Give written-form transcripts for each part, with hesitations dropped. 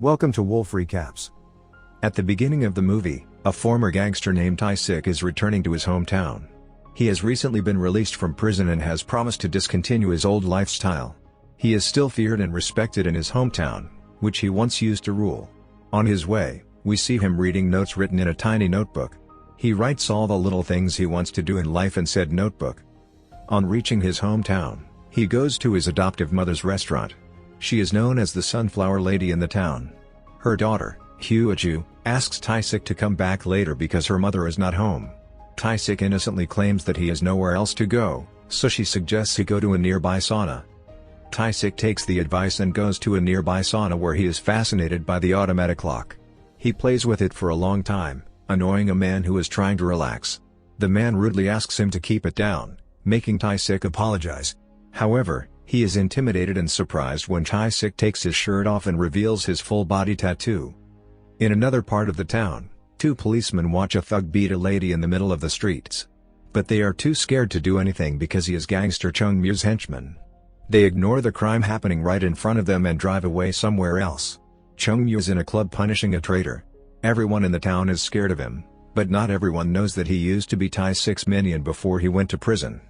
Welcome to Wolf Recaps. At the beginning of the movie, a former gangster named Tae-sik is returning to his hometown. He has recently been released from prison and has promised to discontinue his old lifestyle. He is still feared and respected in his hometown, which he once used to rule. On his way, we see him reading notes written in a tiny notebook. He writes all the little things he wants to do in life in said notebook. On reaching his hometown, he goes to his adoptive mother's restaurant. She is known as the Sunflower Lady in the town. Her daughter, Hyuju, asks Tae-sik to come back later because her mother is not home. Tae-sik innocently claims that he has nowhere else to go, so she suggests he go to a nearby sauna. Tae-sik takes the advice and goes to a nearby sauna where he is fascinated by the automatic lock. He plays with it for a long time, annoying a man who is trying to relax. The man rudely asks him to keep it down, making Tae-sik apologize. However, he is intimidated and surprised when Tae-sik takes his shirt off and reveals his full body tattoo. In another part of the town, two policemen watch a thug beat a lady in the middle of the streets. But they are too scared to do anything because he is gangster Chung-mu's henchman. They ignore the crime happening right in front of them and drive away somewhere else. Chung-mu is in a club punishing a traitor. Everyone in the town is scared of him, but not everyone knows that he used to be Tae-sik's minion before he went to prison.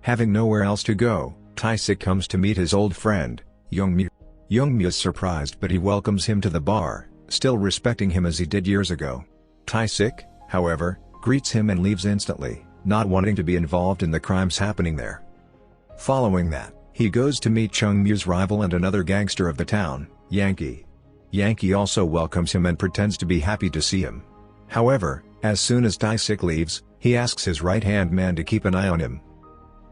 Having nowhere else to go, Tae-sik comes to meet his old friend, Young-mu. Young-mu is surprised but he welcomes him to the bar, still respecting him as he did years ago. Tae-sik, however, greets him and leaves instantly, not wanting to be involved in the crimes happening there. Following that, he goes to meet Chung-mu's rival and another gangster of the town, Yankee. Yankee also welcomes him and pretends to be happy to see him. However, as soon as Tae-sik leaves, he asks his right-hand man to keep an eye on him.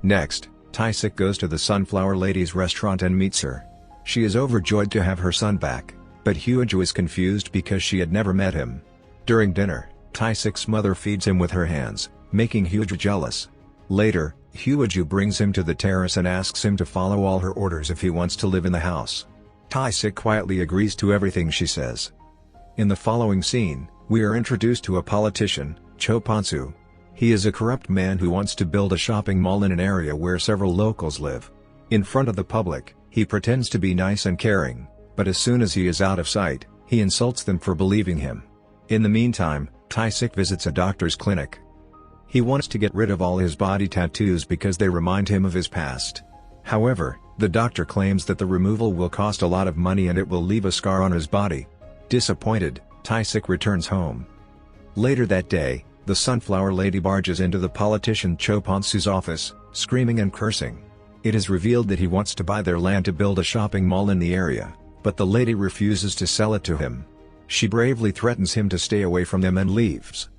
Next, Tae-sik goes to the Sunflower Lady's restaurant and meets her. She is overjoyed to have her son back, but Hyuju is confused because she had never met him. During dinner, Tae-sik's mother feeds him with her hands, making Hyuju jealous. Later, Hyuju brings him to the terrace and asks him to follow all her orders if he wants to live in the house. Tae-sik quietly agrees to everything she says. In the following scene, we are introduced to a politician, Cho Pon-soo. He is a corrupt man who wants to build a shopping mall in an area where several locals live. In front of the public, he pretends to be nice and caring, but as soon as he is out of sight, he insults them for believing him. In the meantime, Tae-sik visits a doctor's clinic. He wants to get rid of all his body tattoos because they remind him of his past. However, the doctor claims that the removal will cost a lot of money and it will leave a scar on his body. Disappointed, Tae-sik returns home. Later that day, the Sunflower Lady barges into the politician Cho Pon-soo's office, screaming and cursing. It is revealed that he wants to buy their land to build a shopping mall in the area, but the lady refuses to sell it to him. She bravely threatens him to stay away from them and leaves.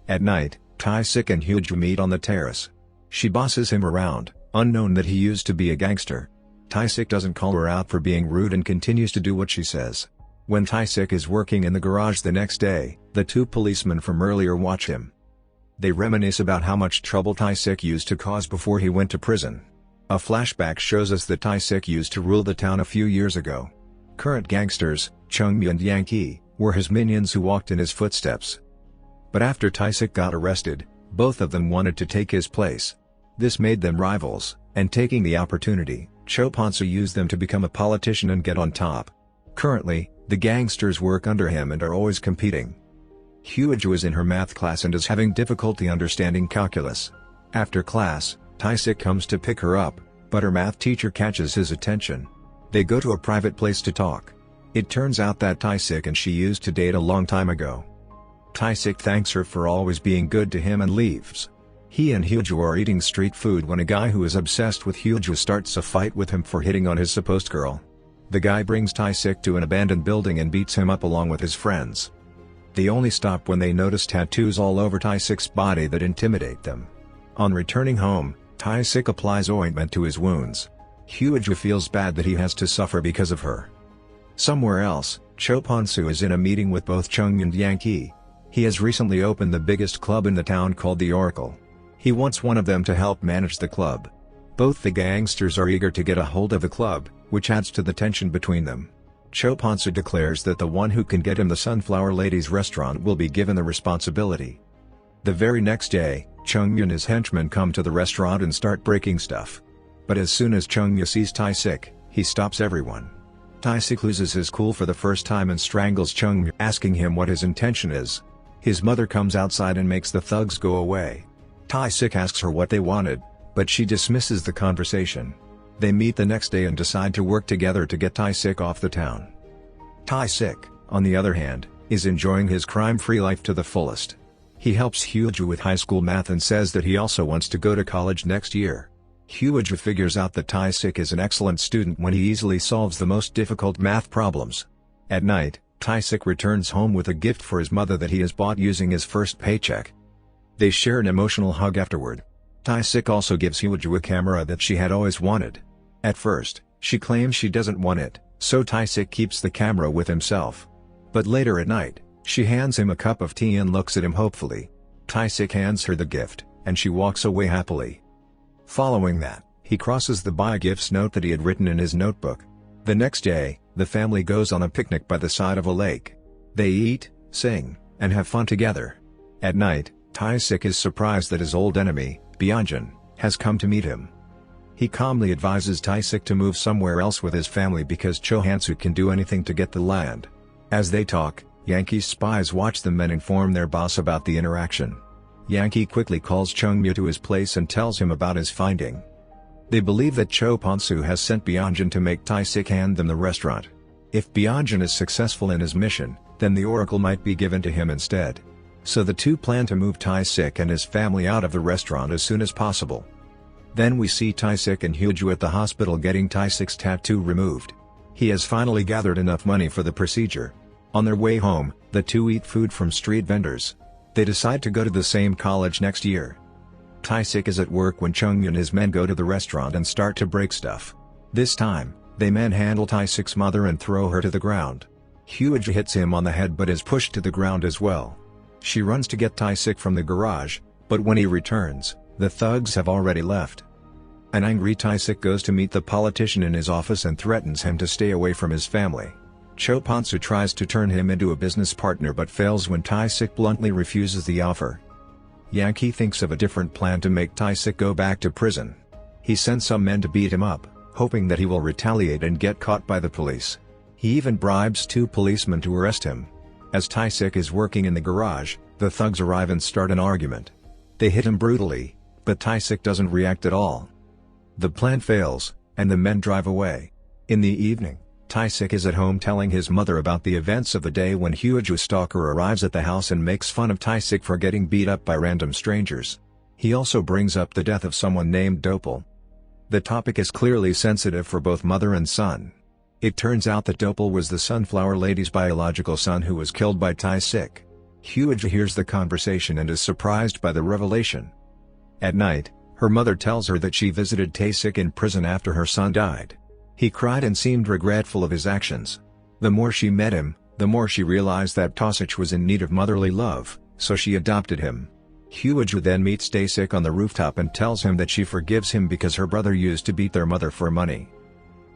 At night, Tae-sik and Hyuju meet on the terrace. She bosses him around, unknown that he used to be a gangster. Tae-sik doesn't call her out for being rude and continues to do what she says. When Tae-sik is working in the garage the next day, the two policemen from earlier watch him. They reminisce about how much trouble Tae-sik used to cause before he went to prison. A flashback shows us that Tae-sik used to rule the town a few years ago. Current gangsters, Chung-mu and Yankee, were his minions who walked in his footsteps. But after Tae-sik got arrested, both of them wanted to take his place. This made them rivals, and taking the opportunity, Cho Pon-soo used them to become a politician and get on top. Currently, the gangsters work under him and are always competing. Hyuju is in her math class and is having difficulty understanding calculus. After class, Tae-sik comes to pick her up, but her math teacher catches his attention. They go to a private place to talk. It turns out that Tae-sik and she used to date a long time ago. Tae-sik thanks her for always being good to him and leaves. He and Hyuju are eating street food when a guy who is obsessed with Hyuju starts a fight with him for hitting on his supposed girl. The guy brings Tae-sik to an abandoned building and beats him up along with his friends. They only stop when they notice tattoos all over Tae-sik's body that intimidate them. On returning home, Tae-sik applies ointment to his wounds. Hyuju feels bad that he has to suffer because of her. Somewhere else, Cho Pon-soo is in a meeting with both Chung and Yankee. He has recently opened the biggest club in the town called the Oracle. He wants one of them to help manage the club. Both the gangsters are eager to get a hold of the club, which adds to the tension between them. Cho Pon-soo declares that the one who can get him the Sunflower Lady's restaurant will be given the responsibility. The very next day, Chung and his henchmen come to the restaurant and start breaking stuff. But as soon as Chung sees Tae-sik, he stops everyone. Tae-sik loses his cool for the first time and strangles Chung, asking him what his intention is. His mother comes outside and makes the thugs go away. Tae-sik asks her what they wanted, but she dismisses the conversation. They meet the next day and decide to work together to get Tae-sik off the town. Tae-sik, on the other hand, is enjoying his crime-free life to the fullest. He helps Hyuju with high school math and says that he also wants to go to college next year. Hyuju figures out that Tae-sik is an excellent student when he easily solves the most difficult math problems. At night, Tae-sik returns home with a gift for his mother that he has bought using his first paycheck. They share an emotional hug afterward. Tae-sik also gives Hyuju a camera that she had always wanted. At first, she claims she doesn't want it, so Tae-sik keeps the camera with himself. But later at night, she hands him a cup of tea and looks at him hopefully. Tae-sik hands her the gift, and she walks away happily. Following that, he crosses the buy gifts note that he had written in his notebook. The next day, the family goes on a picnic by the side of a lake. They eat, sing, and have fun together. At night, Tae-sik is surprised that his old enemy, Byung-jun, has come to meet him. He calmly advises Tae-sik to move somewhere else with his family because Cho Han-soo can do anything to get the land. As they talk, Yankee's spies watch the men inform their boss about the interaction. Yankee quickly calls Chung-myu to his place and tells him about his finding. They believe that Cho Han-soo has sent Byung-jun to make Tae-sik hand them the restaurant. If Byung-jun is successful in his mission, then the oracle might be given to him instead. So the two plan to move Tae-sik and his family out of the restaurant as soon as possible. Then we see Tae-sik and Hyuju at the hospital getting Tae-sik's tattoo removed. He has finally gathered enough money for the procedure. On their way home, the two eat food from street vendors. They decide to go to the same college next year. Tae-sik is at work when Chung-myu and his men go to the restaurant and start to break stuff. This time, they manhandle Tae-sik's mother and throw her to the ground. Hyuju hits him on the head but is pushed to the ground as well. She runs to get Tae-sik from the garage, but when he returns, the thugs have already left. An angry Tae-sik goes to meet the politician in his office and threatens him to stay away from his family. Cho Han-soo tries to turn him into a business partner but fails when Tae-sik bluntly refuses the offer. Yankee thinks of a different plan to make Tae-sik go back to prison. He sends some men to beat him up, hoping that he will retaliate and get caught by the police. He even bribes two policemen to arrest him. As Tae-sik is working in the garage, the thugs arrive and start an argument. They hit him brutally, but Tae-sik doesn't react at all. The plan fails, and the men drive away. In the evening, Tae-sik is at home telling his mother about the events of the day when Hyuju's stalker arrives at the house and makes fun of Tae-sik for getting beat up by random strangers. He also brings up the death of someone named Dopal. The topic is clearly sensitive for both mother and son. It turns out that Dopal was the Sunflower Lady's biological son who was killed by Tae-sik. Hyuju hears the conversation and is surprised by the revelation. At night, her mother tells her that she visited Tae-sik in prison after her son died. He cried and seemed regretful of his actions. The more she met him, the more she realized that Tae-sik was in need of motherly love, so she adopted him. Hyuju then meets Tae-sik on the rooftop and tells him that she forgives him because her brother used to beat their mother for money.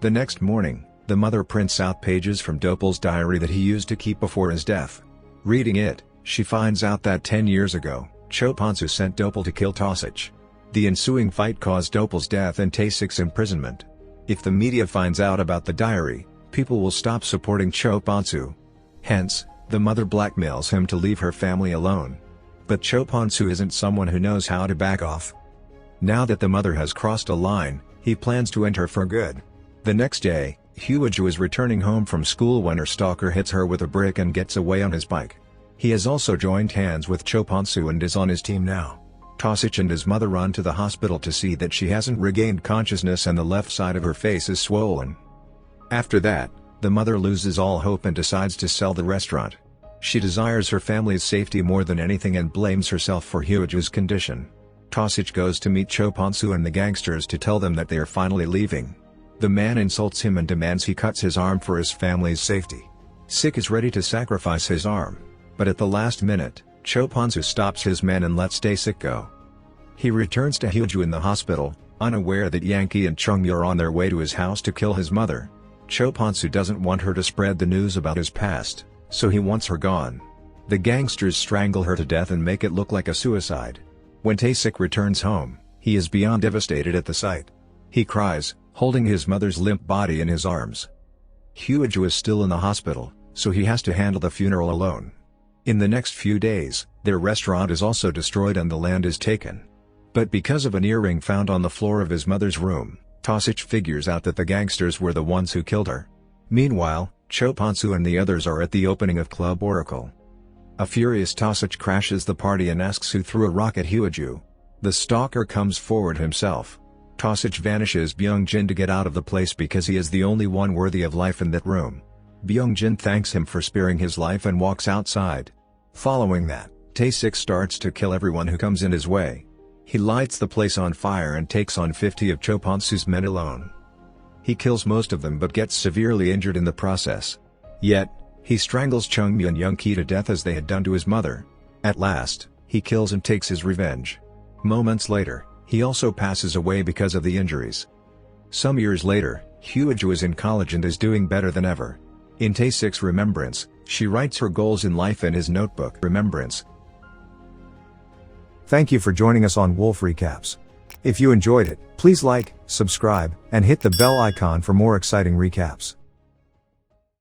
The next morning, the mother prints out pages from Dopal's diary that he used to keep before his death. Reading it, she finds out that 10 years ago, Cho Han-soo sent Dopal to kill Tae-sik. The ensuing fight caused Dopal's death and Tae-sik's imprisonment. If the media finds out about the diary, people will stop supporting Cho Han-soo. Hence, the mother blackmails him to leave her family alone. But Cho Han-soo isn't someone who knows how to back off. Now that the mother has crossed a line, he plans to end her for good. The next day, Hyuju is returning home from school when her stalker hits her with a brick and gets away on his bike. He has also joined hands with Cho Han-soo and is on his team now. Tae-sik and his mother run to the hospital to see that she hasn't regained consciousness and the left side of her face is swollen. After that, the mother loses all hope and decides to sell the restaurant. She desires her family's safety more than anything and blames herself for Hyuju's condition. Tae-sik goes to meet Cho Han-soo and the gangsters to tell them that they are finally leaving. The man insults him and demands he cuts his arm for his family's safety. Sik is ready to sacrifice his arm, but at the last minute, Cho Han-soo stops his men and lets Tae-sik go. He returns to Hyuju in the hospital, unaware that Yankee and Chung-myu are on their way to his house to kill his mother. Cho Han-soo doesn't want her to spread the news about his past, so he wants her gone. The gangsters strangle her to death and make it look like a suicide. When Tae-sik returns home, he is beyond devastated at the sight. He cries, holding his mother's limp body in his arms. Hyuju is still in the hospital, so he has to handle the funeral alone. In the next few days, their restaurant is also destroyed and the land is taken. But because of an earring found on the floor of his mother's room, Tosich figures out that the gangsters were the ones who killed her. Meanwhile, Choponsu and the others are at the opening of Club Oracle. A furious Tosich crashes the party and asks who threw a rock at Hyuju. The stalker comes forward himself. Tosich vanishes Byung-jin to get out of the place because he is the only one worthy of life in that room. Byung-jin thanks him for sparing his life and walks outside. Following that, Tae-sik starts to kill everyone who comes in his way. He lights the place on fire and takes on 50 of Choponsu's men alone. He kills most of them but gets severely injured in the process. Yet, he strangles Chung-mi and Young-ki to death as they had done to his mother. At last, he kills and takes his revenge. Moments later, he also passes away because of the injuries. Some years later, Hyuju is in college and is doing better than ever. In Tae-sik's remembrance, she writes her goals in life in his notebook. Remembrance. Thank you for joining us on Wolf Recaps. If you enjoyed it, please like, subscribe, and hit the bell icon for more exciting recaps.